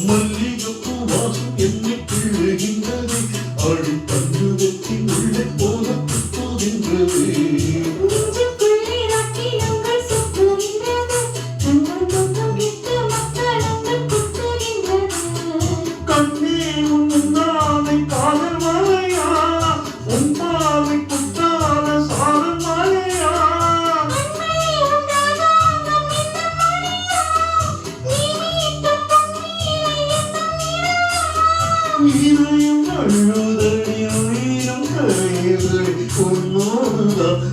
மல்லிகைப்பூ வாசம் என்னை கிள்ளுகின்றது அடி பருவத்தின் உள்ளே போல போகின்றது கண்ணே உன்னாலை காதல் மலையா உன் பாவை குத்தால சாரல் மலையா இதயம் அழுதடி உயிரும் கரையுதடி உன்னோடுதான்